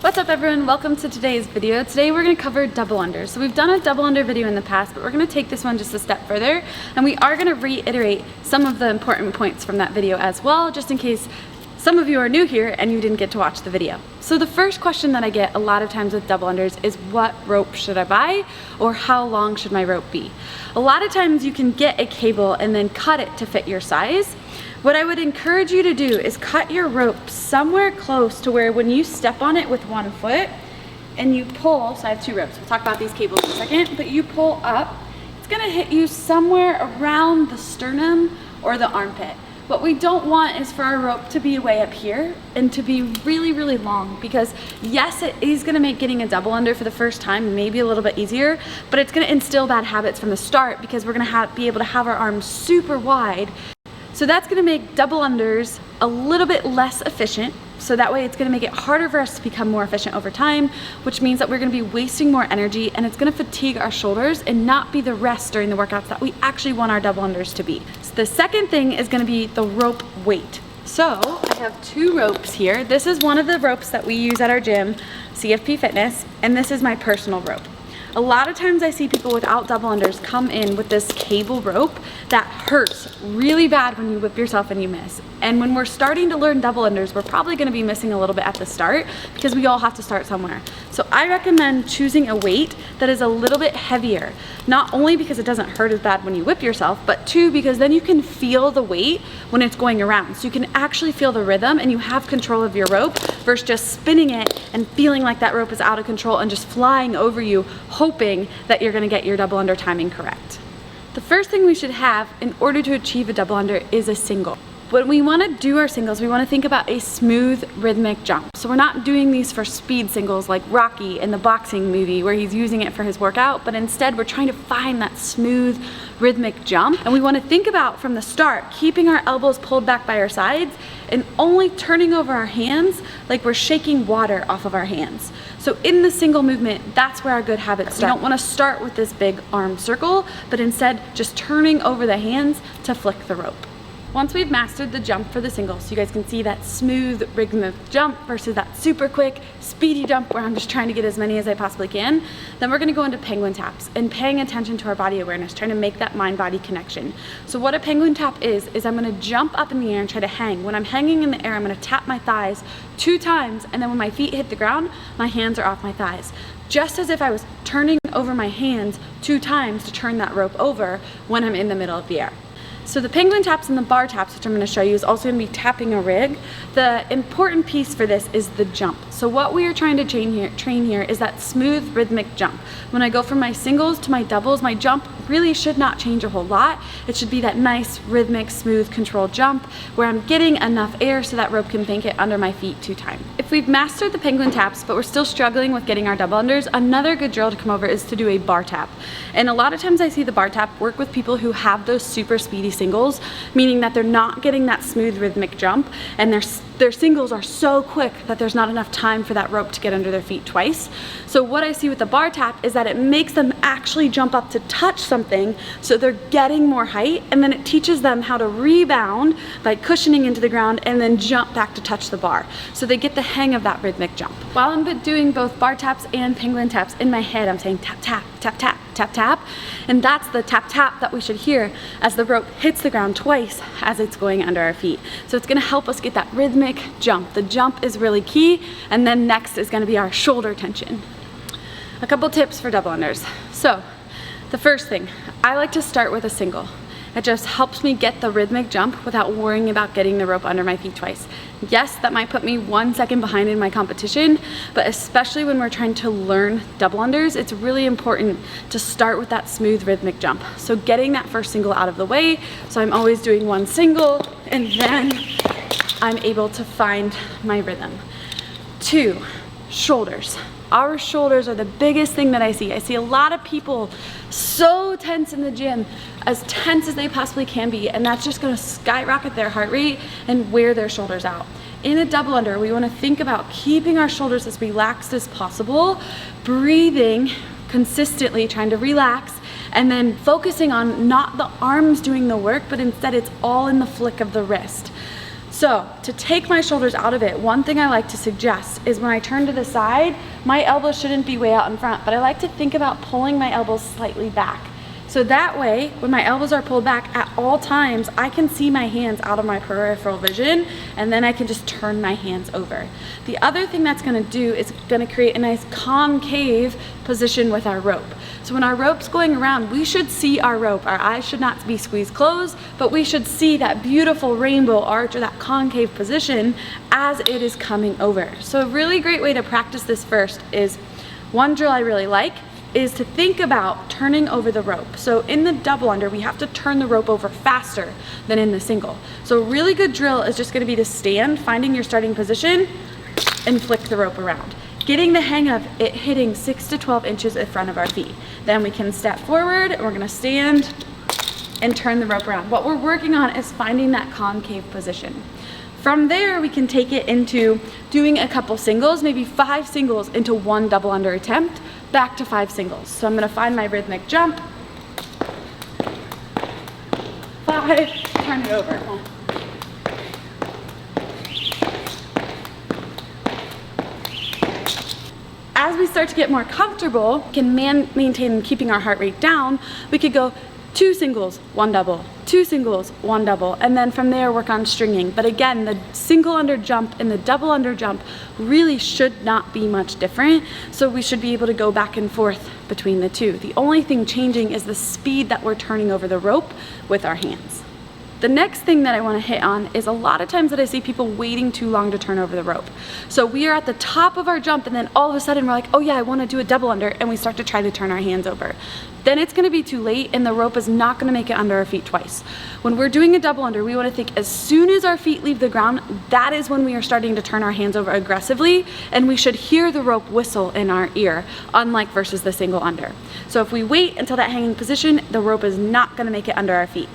What's up everyone, welcome to today's video. Today we're going to cover double unders. So we've done a double under video in the past, but we're going to take this one just a step further, and we are going to reiterate some of the important points from that video as well, just in case some of you are new here and you didn't get to watch the video. So the first question that I get a lot of times with double unders is what rope should I buy, or how long should my rope be? A lot of times you can get a cable and then cut it to fit your size. What I would encourage you to do is cut your rope somewhere close to where when you step on it with one foot and you pull, so I have two ropes, we'll talk about these cables in a second, but you pull up, it's gonna hit you somewhere around the sternum or the armpit. What we don't want is for our rope to be way up here and to be really, really long, because yes, it is gonna make getting a double under for the first time maybe a little bit easier, but it's gonna instill bad habits from the start because we're gonna be able to have our arms super wide. So that's gonna make double unders a little bit less efficient. So that way it's gonna make it harder for us to become more efficient over time, which means that we're gonna be wasting more energy and it's gonna fatigue our shoulders and not be the rest during the workouts that we actually want our double unders to be. So the second thing is gonna be the rope weight. So I have two ropes here. This is one of the ropes that we use at our gym, CFP Fitness, and this is my personal rope. A lot of times I see people without double unders come in with this cable rope that hurts really bad when you whip yourself and you miss. And when we're starting to learn double unders, we're probably gonna be missing a little bit at the start because we all have to start somewhere. So I recommend choosing a weight that is a little bit heavier, not only because it doesn't hurt as bad when you whip yourself, but two, because then you can feel the weight when it's going around. So you can actually feel the rhythm and you have control of your rope versus just spinning it and feeling like that rope is out of control and just flying over you, hoping that you're gonna get your double under timing correct. The first thing we should have in order to achieve a double under is a single. When we wanna do our singles, we wanna think about a smooth rhythmic jump. So we're not doing these for speed singles like Rocky in the boxing movie where he's using it for his workout, but instead we're trying to find that smooth rhythmic jump. And we wanna think about from the start, keeping our elbows pulled back by our sides and only turning over our hands like we're shaking water off of our hands. So in the single movement, that's where our good habits start. We don't wanna start with this big arm circle, but instead just turning over the hands to flick the rope. Once we've mastered the jump for the singles, so you guys can see that smooth rhythmic jump versus that super quick, speedy jump where I'm just trying to get as many as I possibly can, then we're gonna go into penguin taps and paying attention to our body awareness, trying to make that mind-body connection. So what a penguin tap is I'm gonna jump up in the air and try to hang. When I'm hanging in the air, I'm gonna tap my thighs 2 times, and then when my feet hit the ground, my hands are off my thighs. Just as if I was turning over my hands 2 times to turn that rope over when I'm in the middle of the air. So the penguin taps and the bar taps, which I'm gonna show you, is also gonna be tapping a rig. The important piece for this is the jump. So what we are trying to train here is that smooth rhythmic jump. When I go from my singles to my doubles, my jump really should not change a whole lot. It should be that nice, rhythmic, smooth, controlled jump where I'm getting enough air so that rope can bank it under my feet 2 times. If we've mastered the penguin taps, but we're still struggling with getting our double unders, another good drill to come over is to do a bar tap. And a lot of times I see the bar tap work with people who have those super speedy singles, meaning that they're not getting that smooth rhythmic jump and their singles are so quick that there's not enough time for that rope to get under their feet twice. So what I see with the bar tap is that it makes them actually jump up to touch something, so they're getting more height, and then it teaches them how to rebound by cushioning into the ground and then jump back to touch the bar. So they get the hang of that rhythmic jump. While I'm doing both bar taps and penguin taps, in my head I'm saying tap, tap, tap, tap, tap, tap, and that's the tap, tap that we should hear as the rope hits the ground twice as it's going under our feet. So it's gonna help us get that rhythmic jump. The jump is really key, and then next is gonna be our shoulder tension. A couple tips for double unders. So the first thing, I like to start with a single. It just helps me get the rhythmic jump without worrying about getting the rope under my feet twice. Yes, that might put me 1 second behind in my competition, but especially when we're trying to learn double unders, it's really important to start with that smooth rhythmic jump. So getting that first single out of the way, so I'm always doing 1 single, and then I'm able to find my rhythm. 2, shoulders. Our shoulders are the biggest thing that I see. I see a lot of people so tense in the gym, as tense as they possibly can be, and that's just gonna skyrocket their heart rate and wear their shoulders out. In a double under, we wanna think about keeping our shoulders as relaxed as possible, breathing consistently, trying to relax, and then focusing on not the arms doing the work, but instead it's all in the flick of the wrist. So to take my shoulders out of it, one thing I like to suggest is when I turn to the side, my elbows shouldn't be way out in front, but I like to think about pulling my elbows slightly back. So that way, when my elbows are pulled back at all times, I can see my hands out of my peripheral vision, and then I can just turn my hands over. The other thing that's gonna do is gonna create a nice concave position with our rope. So when our rope's going around, we should see our rope. Our eyes should not be squeezed closed, but we should see that beautiful rainbow arch or that concave position as it is coming over. So a really great way to practice this first is, one drill I really like is to think about turning over the rope. So in the double under, we have to turn the rope over faster than in the single. So a really good drill is just gonna be to stand, finding your starting position, and flick the rope around. Getting the hang of it hitting 6 to 12 inches in front of our feet. Then we can step forward, and we're gonna stand and turn the rope around. What we're working on is finding that concave position. From there, we can take it into doing a couple singles, maybe 5 singles into 1 double under attempt, back to 5 singles. So I'm gonna find my rhythmic jump, 5, turn it over. As we start to get more comfortable, can maintain keeping our heart rate down, we could go 2 singles, 1 double, 2 singles, 1 double, and then from there work on stringing. But again, the single under jump and the double under jump really should not be much different, so we should be able to go back and forth between the two. The only thing changing is the speed that we're turning over the rope with our hands. The next thing that I want to hit on is a lot of times that I see people waiting too long to turn over the rope. So we are at the top of our jump and then all of a sudden we're like, oh yeah, I want to do a double under, and we start to try to turn our hands over. Then it's going to be too late and the rope is not going to make it under our feet twice. When we're doing a double under, we want to think as soon as our feet leave the ground, that is when we are starting to turn our hands over aggressively, and we should hear the rope whistle in our ear, unlike versus the single under. So if we wait until that hanging position, the rope is not going to make it under our feet.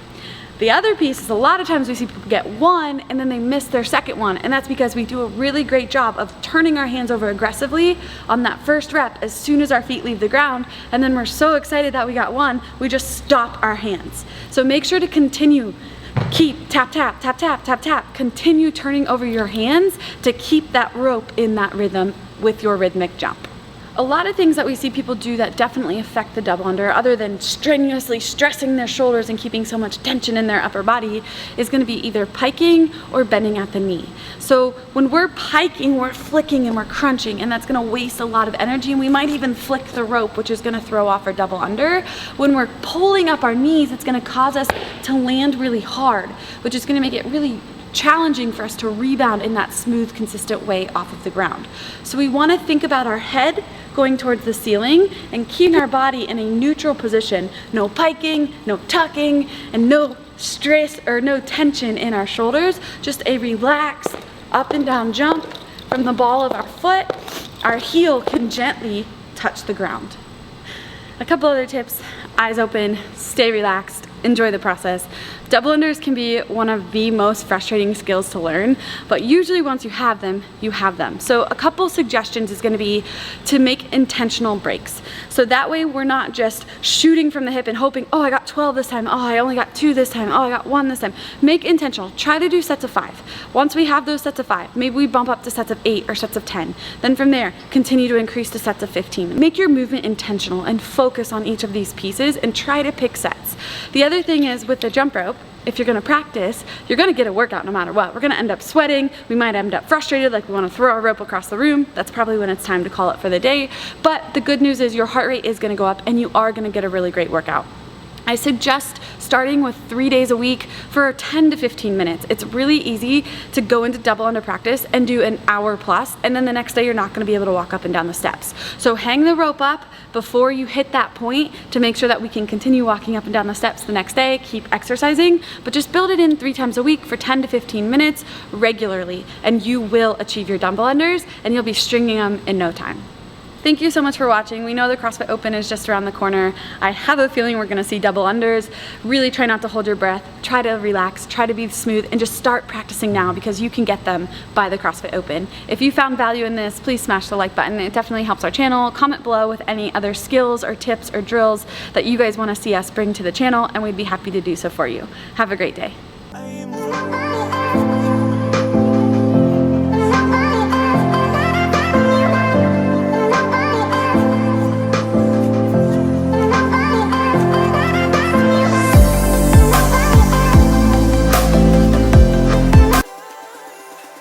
The other piece is a lot of times we see people get one and then they miss their second one, and that's because we do a really great job of turning our hands over aggressively on that first rep as soon as our feet leave the ground, and then we're so excited that we got one, we just stop our hands. So make sure to continue, keep tap, tap, tap, tap, tap, tap, continue turning over your hands to keep that rope in that rhythm with your rhythmic jump. A lot of things that we see people do that definitely affect the double under, other than strenuously stressing their shoulders and keeping so much tension in their upper body, is going to be either piking or bending at the knee. So when we're piking, we're flicking and we're crunching, and that's going to waste a lot of energy, and we might even flick the rope, which is going to throw off our double under. When we're pulling up our knees, it's going to cause us to land really hard, which is going to make it really challenging for us to rebound in that smooth, consistent way off of the ground. So we want to think about our head going towards the ceiling and keeping our body in a neutral position. No piking, no tucking, and no stress or no tension in our shoulders. Just a relaxed up and down jump from the ball of our foot. Our heel can gently touch the ground. A couple other tips: eyes open, stay relaxed, enjoy the process. Double unders can be one of the most frustrating skills to learn, but usually once you have them, you have them. So a couple suggestions is going to be to make intentional breaks. So that way we're not just shooting from the hip and hoping, oh, I got 12 this time, oh, I only got 2 this time, oh, I got 1 this time. Make intentional. Try to do sets of 5. Once we have those sets of 5, maybe we bump up to sets of 8 or sets of 10. Then from there, continue to increase to sets of 15. Make your movement intentional and focus on each of these pieces and try to pick sets. The other thing is with the jump rope, if you're going to practice, you're going to get a workout no matter what. We're going to end up sweating. We might end up frustrated, like we want to throw our rope across the room. That's probably when it's time to call it for the day. But the good news is your heart rate is going to go up and you are going to get a really great workout. I suggest starting with 3 days a week for 10 to 15 minutes. It's really easy to go into double under practice and do an hour plus, and then the next day you're not going to be able to walk up and down the steps. So hang the rope up before you hit that point to make sure that we can continue walking up and down the steps the next day. Keep exercising, but just build it in 3 times a week for 10 to 15 minutes regularly, and you will achieve your double unders and you'll be stringing them in no time. Thank you so much for watching. We know the CrossFit Open is just around the corner. I have a feeling we're gonna see double unders. Really try not to hold your breath. Try to relax, try to be smooth, and just start practicing now because you can get them by the CrossFit Open. If you found value in this, please smash the like button. It definitely helps our channel. Comment below with any other skills or tips or drills that you guys wanna see us bring to the channel, and we'd be happy to do so for you. Have a great day.